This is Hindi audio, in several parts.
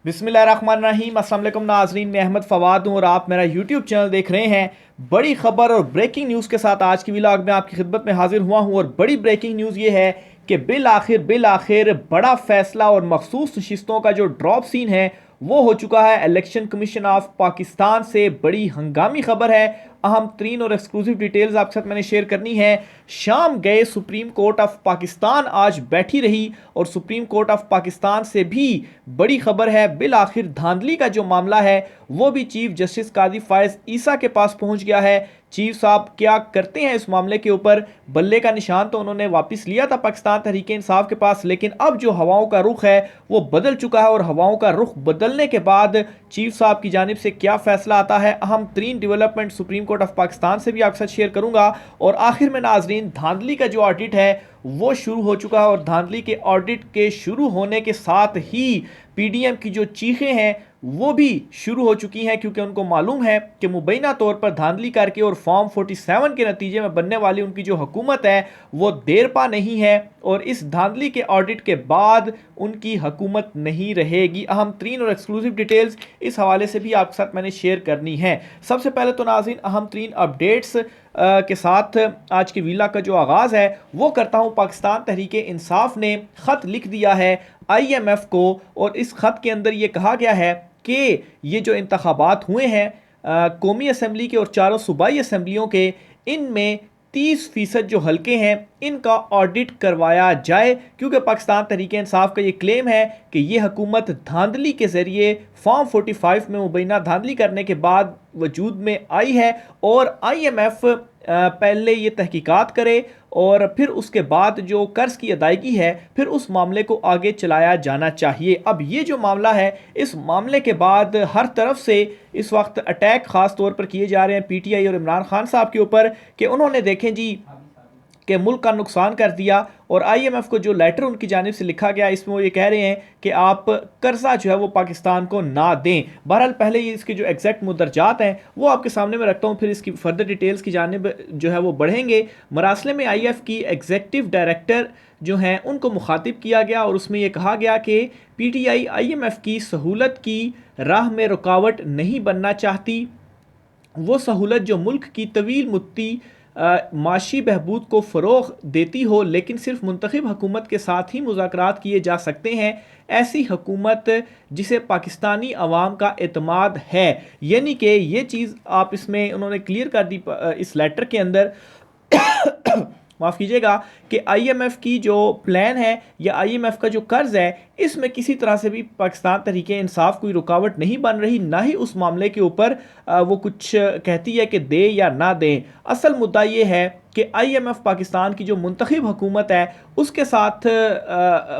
बिस्मिल्लाहिर्रहमानिर्रहीम। अस्सलाम वालेकुम नाज़रीन, मैं अहमद फवाद हूँ और आप मेरा यूट्यूब चैनल देख रहे हैं। बड़ी खबर और ब्रेकिंग न्यूज़ के साथ आज की व्लॉग में आपकी खिदमत में हाजिर हुआ हूँ। और बड़ी ब्रेकिंग न्यूज़ ये है कि बिल आखिर बड़ा फैसला और मखसूस नशिस्तों का जो ड्रॉप सीन है वो हो चुका है। इलेक्शन कमीशन ऑफ पाकिस्तान से बड़ी हंगामी खबर है। अहम तरीन और एक्सक्लूसिव डिटेल्स आपके साथ मैंने शेयर करनी है। शाम गए सुप्रीम कोर्ट ऑफ पाकिस्तान आज बैठी रही और सुप्रीम कोर्ट ऑफ पाकिस्तान से भी बड़ी खबर है। बिल आखिर धांधली का जो मामला है वो भी चीफ जस्टिस काजी फायज ईसा के पास पहुंच गया है। चीफ साहब क्या करते हैं इस मामले के ऊपर? बल्ले का निशान तो उन्होंने वापस लिया था पाकिस्तान तहरीक इंसाफ के पास, लेकिन अब जो हवाओं का रुख है वो बदल चुका है। और हवाओं का रुख बदलने के बाद चीफ साहब की जानिब से क्या फैसला आता है, अहम तरीन development supreme court of Pakistan से भी आपके साथ शेयर करूंगा। और आखिर में नाजरीन, धांधली का जो ऑडिट है वो शुरू हो चुका है। और धांधली के ऑडिट के शुरू होने के साथ ही पीडीएम की जो चीखें हैं वो भी शुरू हो चुकी हैं, क्योंकि उनको मालूम है कि मुबैना तौर पर धांधली करके और फॉर्म 47 के नतीजे में बनने वाली उनकी जो हुकूमत है वो देर पा नहीं है। और इस धांधली के ऑडिट के बाद उनकी हुकूमत नहीं रहेगी। अहम तरीन और एक्सक्लूसिव डिटेल्स इस हवाले से भी आपके साथ मैंने शेयर करनी है। सबसे पहले तो नाज़रीन, अहम तरीन अपडेट्स के साथ आज की वीला का जो आगाज़ है वो करता हूँ। पाकिस्तान तहरीक इंसाफ ने ख़त लिख दिया है IMF को, और इस ख़त के अंदर ये कहा गया है कि ये जो इंतखाबात हुए हैं कौमी असम्बली के और चारों सूबाई असम्बलियों के, इनमें 30% जो हल्के हैं इनका ऑडिट करवाया जाए, क्योंकि पाकिस्तान तहरीक इंसाफ का ये क्लेम है कि ये हुकूमत धांधली के ज़रिए फॉर्म 45 में मुबैना धांधली करने के बाद वजूद में आई है। और IMF पहले ये तहकीकात करे और फिर उसके बाद जो कर्ज की अदायगी है फिर उस मामले को आगे चलाया जाना चाहिए। अब ये जो मामला है, इस मामले के बाद हर तरफ से इस वक्त अटैक ख़ास तौर पर किए जा रहे हैं PTI और इमरान खान साहब के ऊपर कि उन्होंने देखें जी कि मुल्क का नुकसान कर दिया। और IMF को जो लेटर उनकी जानिब से लिखा गया इसमें वो ये कह रहे हैं कि आप कर्जा जो है वो पाकिस्तान को ना दें। बहरहाल पहले ये इसके जो एग्जैक्ट मुदरजात हैं वो आपके सामने में रखता हूँ, फिर इसकी फर्दर डिटेल्स की जानिब जो है वो बढ़ेंगे। मरासले में IF की एग्जेक्टिव डायरेक्टर जो हैं उनको मुखातिब किया गया और उसमें यह कहा गया कि PTI IMF की सहूलत की राह में रुकावट नहीं बनना चाहती। वो सहूलत जो मुल्क की तवील मुद्दी माशी बहबूद को फ़रोग़ देती हो, लेकिन सिर्फ मुंतखब हुकूमत के साथ ही मुज़ाकरात किए जा सकते हैं। ऐसी हुकूमत जिसे पाकिस्तानी अवाम का एतमाद है। यानी कि ये चीज़ आप इसमें उन्होंने क्लियर कर दी इस लेटर के अंदर माफ़ कीजिएगा कि IMF की जो प्लान है या IMF का जो कर्ज है इसमें किसी तरह से भी पाकिस्तान तहरीक इंसाफ कोई रुकावट नहीं बन रही, ना ही उस मामले के ऊपर वो कुछ कहती है कि दे या ना दें। असल मुद्दा ये है कि IMF पाकिस्तान की जो मुंतखब हुकूमत है उसके साथ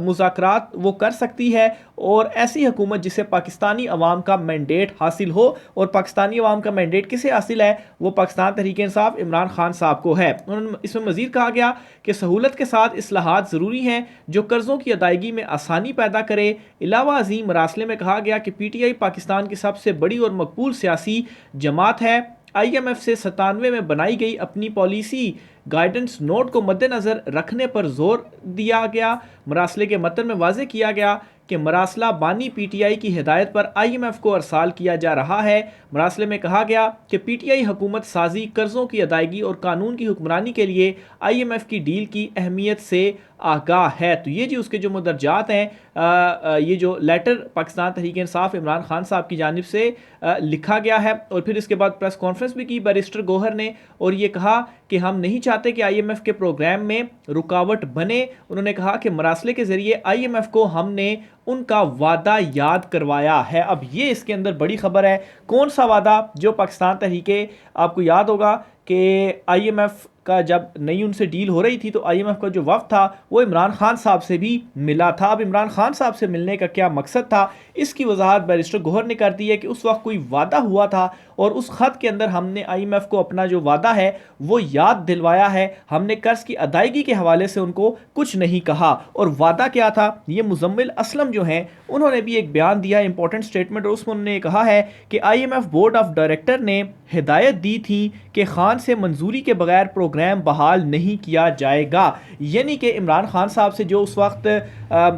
मुज़ाकरात वो कर सकती है, और ऐसी हुकूमत जिसे पाकिस्तानी अवाम का मैंडेट हासिल हो। और पाकिस्तानी अवाम का मैंडेट किसे हासिल है? वो पाकिस्तान तहरीक इंसाफ इमरान खान साहब को है। उन्होंने इसमें मज़ीद कहा गया कि सहूलत के साथ इस्लाहात ज़रूरी हैं जो कर्ज़ों की अदायगी में आसानी पैदा करे। अलावा अजीम मरासले में कहा गया कि PTI पाकिस्तान की सबसे बड़ी और मकबूल सियासी जमात है। IMF से 97 में बनाई गई अपनी पॉलिसी गाइडेंस नोट को मद्देनज़र रखने पर जोर दिया गया। मरासले के मतन में वाज़े किया गया कि मरासला बानी PTI की हिदायत पर IMF को अरसाल किया जा रहा है। मरासले में कहा गया कि PTI हुकूमत साजी, कर्ज़ों की अदायगी और कानून की हुक्मरानी के लिए IMF की डील की अहमियत से आगाह है। तो ये जी उसके जो मुदरजात हैं, ये जो लेटर पाकिस्तान तहरीक इंसाफ इमरान खान साहब की जानिब से लिखा गया है। और फिर इसके बाद प्रेस कॉन्फ्रेंस भी की बैरिस्टर गौहर ने, और ये कहा कि हम नहीं चाहते कि IMF के प्रोग्राम में रुकावट बने। उन्होंने कहा कि मरासले के ज़रिए IMF को हमने उनका वादा याद करवाया है। अब ये इसके अंदर बड़ी खबर है। कौन सा वादा? जो पाकिस्तान तहरीके, आपको याद होगा कि IMF का जब नई उनसे डील हो रही थी तो IMF का जो वफ़द था वो इमरान खान साहब से भी मिला था। अब इमरान खान साहब से मिलने का क्या मकसद था, इसकी वजाहत बैरिस्टर गौहर ने कर दी है कि उस वक्त कोई वादा हुआ था और उस ख़त के अंदर हमने IMF को अपना जो वादा है वो याद दिलवाया है। हमने कर्ज की अदायगी के हवाले से उनको कुछ नहीं कहा। और वादा क्या था? ये मुजम्मिल असलम जो हैं उन्होंने भी एक बयान दिया, इंपॉर्टेंट स्टेटमेंट, और उसमें उन्होंने कहा है कि IMF बोर्ड ऑफ डायरेक्टर ने हिदायत दी थी कि खान से मंजूरी के बगैर प्रोग्राम बहाल नहीं किया जाएगा। यानी कि इमरान खान साहब से जो उस वक्त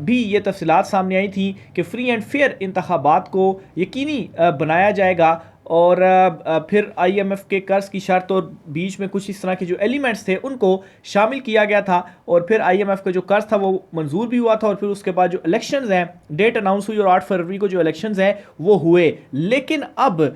भी ये तफसीलात सामने आई थी कि फ्री एंड फेयर इंतखाबात को यकीनी बनाया जाएगा और फिर आईएमएफ के कर्ज की शर्त और बीच में कुछ इस तरह के जो एलिमेंट्स थे उनको शामिल किया गया था और फिर आईएमएफ का जो कर्ज था वो मंजूर भी हुआ था और फिर उसके बाद जो इलेक्शंस हैं डेट अनाउंस हुई और 8 फरवरी को जो इलेक्शंस हैं वो हुए। लेकिन अब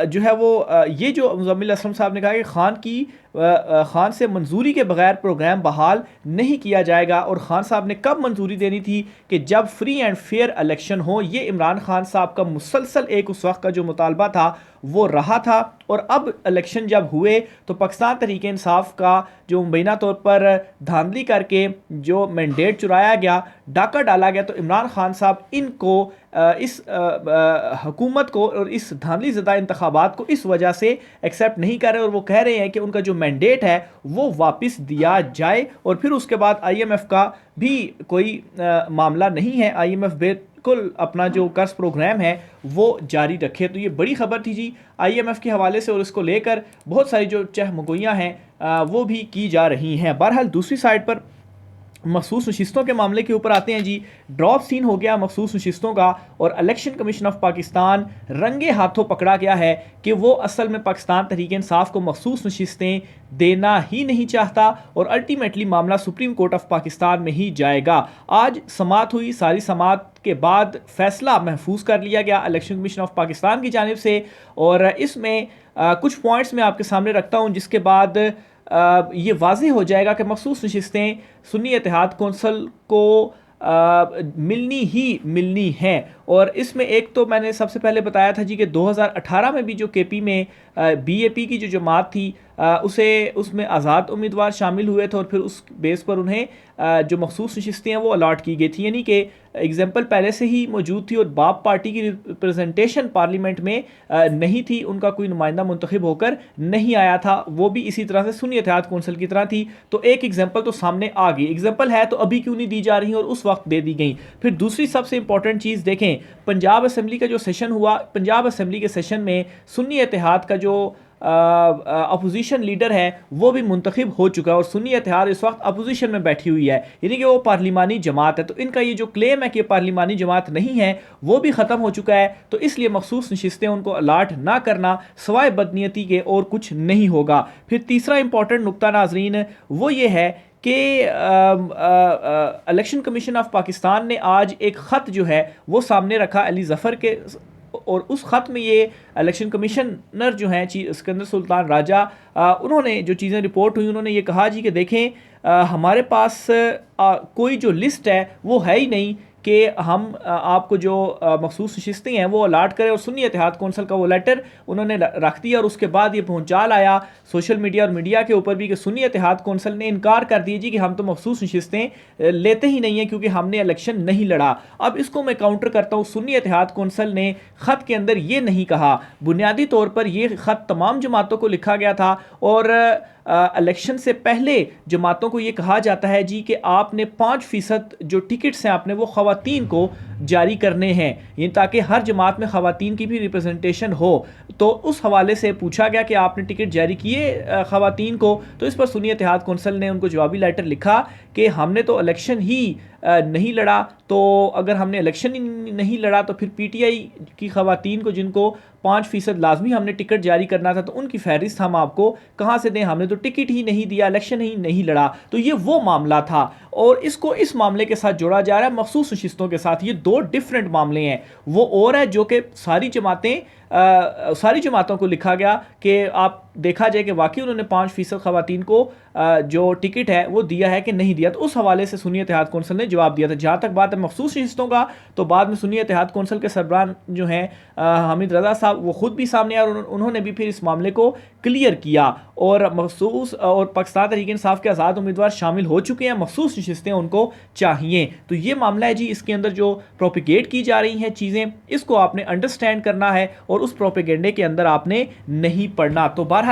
जो है वो ये जो मुज़म्मिल असलम साहब ने कहा कि खान से मंजूरी के बगैर प्रोग्राम बहाल नहीं किया जाएगा और खान साहब ने कब मंजूरी देनी थी कि जब फ्री एंड फेयर इलेक्शन हो। ये इमरान खान साहब का मुसलसल एक उस वक्त का जो मुतालबा था वो रहा था और अब इलेक्शन जब हुए तो पाकिस्तान तहरीक इंसाफ का जो मुबैना तौर पर धांधली करके जो मैंडेट चुराया गया, डाका डाला गया, तो इमरान खान साहब इनको इस हुकूमत को और इस धांधली ज़दा इंतखाबात को इस वजह से एक्सेप्ट नहीं कर रहे और वो कह रहे हैं कि उनका जो मैंडेट है वो वापस दिया जाए और फिर उसके बाद आईएमएफ का भी कोई मामला नहीं है, आईएमएफ बिल्कुल अपना जो कर्ज प्रोग्राम है वो जारी रखे। तो ये बड़ी खबर थी जी आईएमएफ के हवाले से और इसको लेकर बहुत सारी जो चहमगोइयाँ हैं वो भी की जा रही हैं। बहरहाल दूसरी साइड पर मखसूस नशिस्तों के मामले के ऊपर आते हैं जी। ड्रॉप सीन हो गया मखसूस नशिस्तों का और इलेक्शन कमीशन ऑफ पाकिस्तान रंगे हाथों पकड़ा गया है कि वो असल में पाकिस्तान तहरीक इंसाफ को मखसूस नशिस्तें देना ही नहीं चाहता और अल्टीमेटली मामला सुप्रीम कोर्ट ऑफ पाकिस्तान में ही जाएगा। आज समात हुई, सारी समात के बाद फैसला महफूज कर लिया गया इलेक्शन कमीशन ऑफ पाकिस्तान की जानिब से और इसमें कुछ पॉइंट्स मैं आपके सामने रखता हूँ जिसके बाद ये वाज़ेह हो जाएगा कि मखसूस नशिस्तें सुन्नी इत्तेहाद कौंसिल को मिलनी ही मिलनी हैं। और इसमें एक तो मैंने सबसे पहले बताया था जी कि 2018 में भी जो केपी में बीएपी की जो जमात थी उसमें आज़ाद उम्मीदवार शामिल हुए थे और फिर उस बेस पर उन्हें जो मखसूस नशिस्तें हैं वो अलाट की गई थी, यानी कि एग्जाम्पल पहले से ही मौजूद थी और बाप पार्टी की रिप्रेजेंटेशन पार्लियामेंट में नहीं थी, उनका कोई नुमाइंदा मुंतखब होकर नहीं आया था, वो भी इसी तरह से सुन्नी इत्तेहाद कौंसिल की तरह थी। तो एक एग्जाम्पल तो सामने आ गई, एग्जाम्पल है तो अभी क्यों नहीं दी जा रही और उस वक्त दे दी गई। फिर दूसरी सबसे इंपॉर्टेंट चीज़ देखें, पंजाब असम्बली का जो सेशन हुआ, पंजाब असम्बली के सेशन में सुन्नी इत्तेहाद का जो अपोजिशन लीडर है वो भी मुंतखब हो चुका है और सुन्नी इत्तेहाद इस वक्त अपोजिशन में बैठी हुई है, यानी कि वो पार्लिमानी जमात है। तो इनका ये जो क्लेम है कि पार्लिमानी जमात नहीं है वो भी ख़त्म हो चुका है, तो इसलिए मखसूस नशिस्तें उनको अलाट ना करना सवाए बदनीयती के और कुछ नहीं होगा। फिर तीसरा इंपॉर्टेंट नुक्ता नाजरीन वो ये है कि इलेक्शन कमीशन ऑफ पाकिस्तान ने आज एक ख़त जो है वो सामने रखा अली ज़फ़र के और उस ख़त में ये इलेक्शन कमिश्नर जो हैं सिकंदर सुल्तान राजा उन्होंने जो चीज़ें रिपोर्ट हुई उन्होंने ये कहा जी कि देखें हमारे पास कोई जो लिस्ट है वो है ही नहीं कि हम आपको जो मखसूस नशिस्तें हैं वो अलाट करें और सुन्नी इत्तेहाद कौंसिल का वो लेटर उन्होंने रख दिया और उसके बाद ये पहुंचाल आया सोशल मीडिया और मीडिया के ऊपर भी कि सुन्नी इत्तेहाद कौंसिल ने इनकार कर दिया जी कि हम तो मखसूस नशिस्तें लेते ही नहीं हैं क्योंकि हमने इलेक्शन नहीं लड़ा। अब इसको मैं काउंटर करता हूँ, सुन्नी इत्तेहाद कौंसिल ने ख़त के अंदर ये नहीं कहा, बुनियादी तौर पर यह ख़त तमाम जमातों को लिखा गया था और इलेक्शन से पहले जमातों को ये कहा जाता है जी कि आपने 5% जो टिकट्स हैं आपने वो ख़वातीन को जारी करने हैं, ये ताकि हर जमात में ख़वातीन की भी रिप्रेजेंटेशन हो। तो उस हवाले से पूछा गया कि आपने टिकट जारी किए ख़वातीन को, तो इस पर सुन्नी इत्तेहाद कौंसिल ने उनको जवाबी लेटर लिखा कि हमने तो इलेक्शन ही नहीं लड़ा, तो अगर हमने इलेक्शन ही नहीं लड़ा तो फिर पीटीआई की ख़वातीन को जिनको 5% लाजमी हमने टिकट जारी करना था तो उनकी फहरिस्त हम आपको कहाँ से दें, हमने तो टिकट ही नहीं दिया, इलेक्शन ही नहीं लड़ा। तो ये वो मामला था और इसको इस मामले के साथ जोड़ा जा रहा है मखसूस नशिस्तों के साथ। ये दो डिफरेंट मामले हैं, वो और है जो कि सारी जमातों को लिखा गया कि आप देखा जाए कि वाकई उन्होंने 5% ख़वातीन को जो टिकट है वो दिया है कि नहीं दिया। तो उस हवाले से सुन्नी इत्तेहाद कौंसिल ने जवाब दिया था। जहाँ तक बात है मखसूस नशिस्तों का, तो बाद में सुन्नी इत्तेहाद कौंसिल के सरबराह जो हैं हामिद रज़ा साहब वो खुद भी सामने आए और उन्होंने भी फिर इस मामले को क्लियर किया और मखसूस और पाकिस्तान तहरीक इंसाफ के आज़ाद उम्मीदवार शामिल हो चुके हैं, मखसूस नशिस्तें उनको चाहिए। तो ये मामला है जी, इसके अंदर जो प्रोपिगेट की जा रही हैं चीज़ें इसको आपने अंडरस्टैंड करना है और उस प्रोपेगेंडे के अंदर आपने नहीं पढ़ना। तो बहरहाल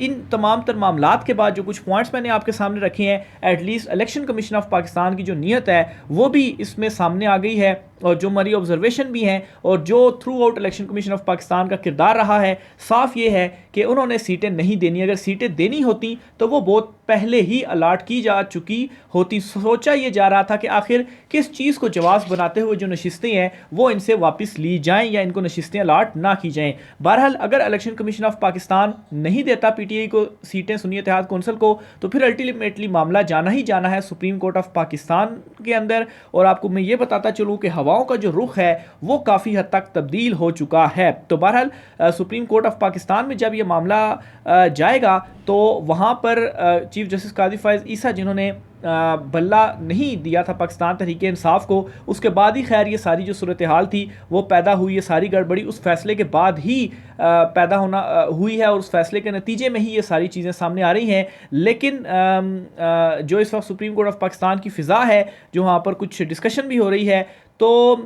इन तमाम तर मामलात के बाद जो कुछ पॉइंट्स मैंने आपके सामने रखे हैं, at least election commission of Pakistan की जो नीयत है वो भी इसमें सामने आ गई है और जो हमारी ऑब्जर्वेशन भी हैं और जो through out election commission of Pakistan का किरदार रहा है, साफ ये है कि उन्होंने सीटें नहीं देनी। अगर सीटें देनी होती तो वो बहुत पहले ही अलाट की जा चुकी होती। सोचा ये जा रहा था कि आखिर किस चीज़ को जवाब बनाते हुए जो नशिस्तें हैं वो इनसे वापस ली जाएं या इनको नशिस्तें अलाट ना की जाएं। बहरहाल अगर इलेक्शन कमीशन ऑफ पाकिस्तान नहीं देता पीटीआई को सीटें सुन्नी इत्तेहाद कौंसिल को, तो फिर अल्टीमेटली मामला जाना ही जाना है सुप्रीम कोर्ट ऑफ पाकिस्तान के अंदर। और आपको मैं ये बताता चलूँ कि हवाओं का जो रुख है वो काफ़ी हद तक तब्दील हो चुका है। तो बहरहाल सुप्रीम कोर्ट ऑफ पाकिस्तान में जब ये मामला जाएगा तो वहाँ पर चीफ जस्टिस काजी फायज़ ईसा जिन्होंने बल्ला नहीं दिया था पाकिस्तान तहरीक इंसाफ को, उसके बाद ही खैर ये सारी जो सूरत हाल थी वो पैदा हुई। ये सारी गड़बड़ी उस फैसले के बाद ही पैदा होना हुई है और उस फैसले के नतीजे में ही ये सारी चीज़ें सामने आ रही हैं। लेकिन जो इस वक्त सुप्रीम कोर्ट ऑफ पाकिस्तान की फ़िज़ा है, जो वहाँ पर कुछ डिस्कशन भी हो रही है, तो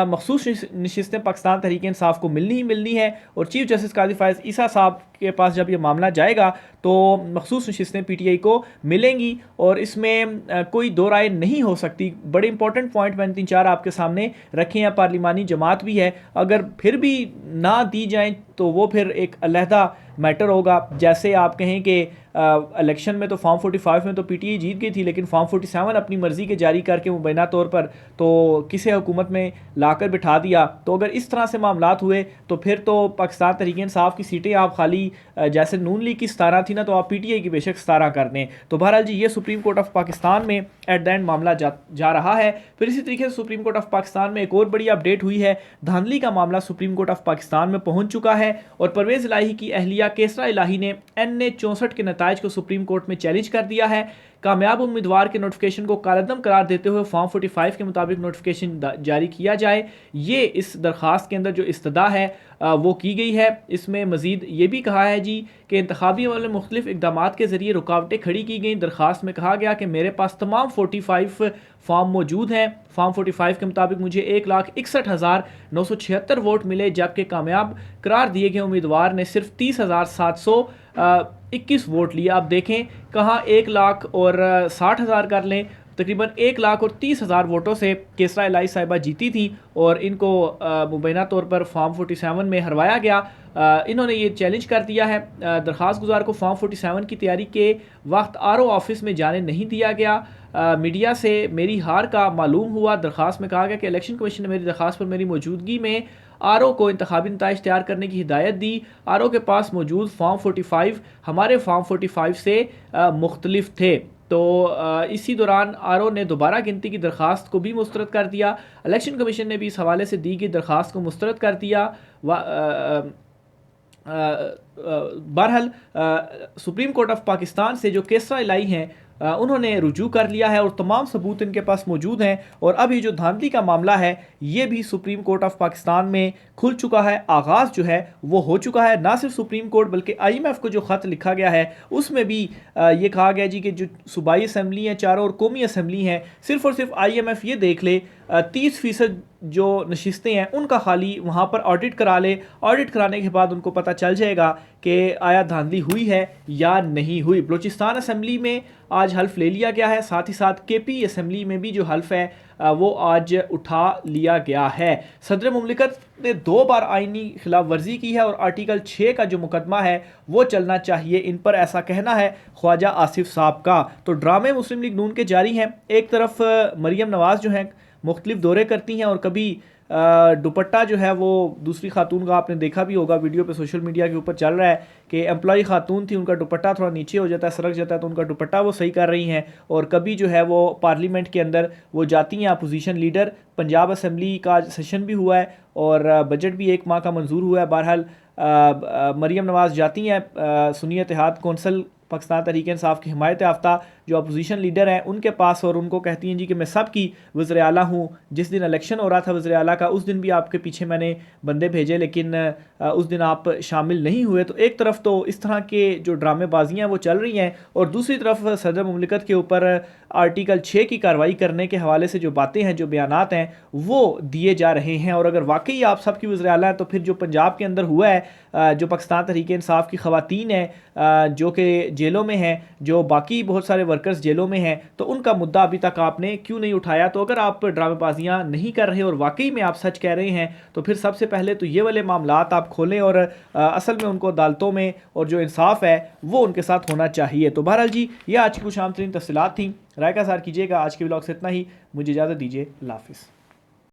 मखसूस नशिस्तें पाकिस्तान तहरीक इंसाफ को मिलनी ही मिलनी है। और चीफ जस्टिस काजी फायज़ ईसा साहब के पास जब ये मामला जाएगा तो मखसूस नशिस्तें पीटीआई को मिलेंगी और इसमें कोई दो राय नहीं हो सकती। बड़े इंपॉर्टेंट पॉइंट मैंने 3-4 आपके सामने रखे हैं। पार्लिमानी जमात भी है, अगर फिर भी ना दी जाएँ तो वो फिर एक अलहदा मैटर होगा। जैसे आप कहें कि इलेक्शन में तो फॉर्म 45 में तो पीटीआई जीत गई थी, लेकिन फॉर्म 47 अपनी मर्जी के जारी करके मुबैना तौर पर तो किसे हुकूमत में लाकर बिठा दिया। तो अगर इस तरह से मामलात हुए तो फिर तो पाकिस्तान तहरीक इंसाफ की सीटें आप खाली जैसे नून लीग की 17 थी ना, तो आप पीटीआई की बेशक 17 कर दें। तो बहरहाल जी ये सुप्रीम कोर्ट ऑफ पाकिस्तान में एट द एंड मामला जा रहा है। फिर इसी तरीके से सुप्रीम कोर्ट ऑफ पाकिस्तान में एक और बड़ी अपडेट हुई है। धांधली का मामला सुप्रीम कोर्ट ऑफ पाकिस्तान में पहुंच चुका है और परवेज़ इलाही की अहलिया केसरा इलाही ने NA 64 के नताइज को सुप्रीम कोर्ट में चैलेंज कर दिया है। कामयाब उम्मीदवार के नोटिफिकेशन को कालअदम करार देते हुए फॉर्म 45 के मुताबिक नोटिफिकेशन जारी किया जाए। ये इस दरख्वास्त के अंदर जो इस्तदा है वो की गई है। इसमें मजीद ये भी कहा है जी कि इंतखाबी वाले मुख्तलिफ इकदाम के ज़रिए रुकावटें खड़ी की गई। दरख्वास्त में कहा गया कि मेरे पास तमाम 45 फॉर्म मौजूद हैं। फॉर्म 45 के मुताबिक मुझे 1,61,976 वोट मिले, जबकि कामयाब करार दिए गए उम्मीदवार ने सिर्फ 30,721 वोट लिए। आप देखें कहाँ 1,00,000 और 60,000 कर लें, तकरीबन 1,30,000 वोटों से केसरा इलाही साहिबा जीती थी और इनको मुबैना तौर पर फॉर्म 47 में हरवाया गया। इन्होंने ये चैलेंज कर दिया है। दरख्वास्त गुजार को फॉर्म 47 की तैयारी के वक्त RO ऑफिस में जाने नहीं दिया गया। मीडिया से मेरी हार का मालूम हुआ। दरख्वास्त में कहा गया कि इलेक्शन कमीशन ने मेरी दरख्वास्त पर मेरी मौजूदगी में RO को इंतखाबी नताइज तैयार करने की हिदायत दी। RO के पास मौजूद फॉर्म 45 हमारे फॉर्म 45 से मुख्तलिफ थे। तो इसी दौरान RO ने दोबारा गिनती की दरख्वास्त को भी मुस्तरद कर दिया। इलेक्शन कमीशन ने भी इस हवाले से दी गई दरख्वास्त को मुस्तरद कर दिया। बहरहाल सुप्रीम कोर्ट ऑफ पाकिस्तान से जो केसरा इलाही हैं उन्होंने रुजू कर लिया है और तमाम सबूत इनके पास मौजूद हैं। और अभी जो धांधली का मामला है ये भी सुप्रीम कोर्ट ऑफ पाकिस्तान में खुल चुका है। आगाज़ जो है वो हो चुका है। ना सिर्फ सुप्रीम कोर्ट बल्कि IMF को जो ख़त लिखा गया है उसमें भी ये कहा गया जी कि जो सूबाई असम्बली हैं चारों और कौमी असम्बली हैं, सिर्फ और सिर्फ IMF ये देख ले 30% जो नशिस्तें हैं उनका खाली वहाँ पर ऑडिट करा ले। ऑडिट कराने के बाद उनको पता चल जाएगा कि आया धांधली हुई है या नहीं हुई। बलूचिस्तान असम्बली में आज हल्फ ले लिया गया है, साथ ही साथ KP असम्बली में भी जो हल्फ है वो आज उठा लिया गया है। सदर मुमलिकत ने 2 बार आईनी खिलाफ वर्जी की है और आर्टिकल 6 का जो मुकदमा है वो चलना चाहिए इन पर, ऐसा कहना है ख्वाजा आसिफ साहब का। तो ड्रामे मुस्लिम लीग नून के जारी हैं। एक तरफ मरियम नवाज़ जो हैं मुख्तलिफ दौरे करती हैं और कभी दुपट्टा जो है वो दूसरी खातून का आपने देखा भी होगा, वीडियो पे सोशल मीडिया के ऊपर चल रहा है कि एम्प्लॉई खातून थी, उनका दुपट्टा थोड़ा नीचे हो जाता है, सरक जाता है, तो उनका दुपट्टा वो सही कर रही हैं। और कभी जो है वो पार्लियामेंट के अंदर वो जाती हैं अपोजिशन लीडर। पंजाब असम्बली का सेशन भी हुआ है और बजट भी 1 माह का मंजूर हुआ है। बहरहाल मरियम नवाज़ जाती हैं सुन्नी इत्तेहाद कौंसिल पाकिस्तान तहरीक इंसाफ की हिमायत याफ्ता जो अपोजिशन लीडर हैं उनके पास और उनको कहती हैं जी कि मैं सब की वज़ीर आला हूँ। जिस दिन इलेक्शन हो रहा था वज़ीर आला का उस दिन भी आपके पीछे मैंने बंदे भेजे, लेकिन उस दिन आप शामिल नहीं हुए। तो एक तरफ तो इस तरह के जो ड्रामेबाजियाँ वो चल रही हैं और दूसरी तरफ सदर मुमलिकत के ऊपर आर्टिकल 6 की कार्रवाई करने के हवाले से जो बातें हैं, जो बयानात हैं वो दिए जा रहे हैं। और अगर वाकई आप सब की वज़ीर आला है तो फिर जो पंजाब के अंदर हुआ है, जो पाकिस्तान तहरीक इंसाफ की ख़वातीन हैं जो कि जेलों में हैं, जो बाकी बहुत सारे वर्कर्स जेलों में हैं, तो उनका मुद्दा अभी तक आपने क्यों नहीं उठाया? तो अगर आप ड्रामेबाजियाँ नहीं कर रहे और वाकई में आप सच कह रहे हैं तो फिर सबसे पहले तो ये वाले मामलात आप खोलें और असल में उनको अदालतों में और जो इंसाफ है वो उनके साथ होना चाहिए। तो बहरहाल जी, ये आज की कुछ आम तरीन तफसीलात थी। राय का सार कीजिएगा। आज के व्लॉग से इतना ही, मुझे इजाज़त दीजिए। अल्लाह हाफिज़।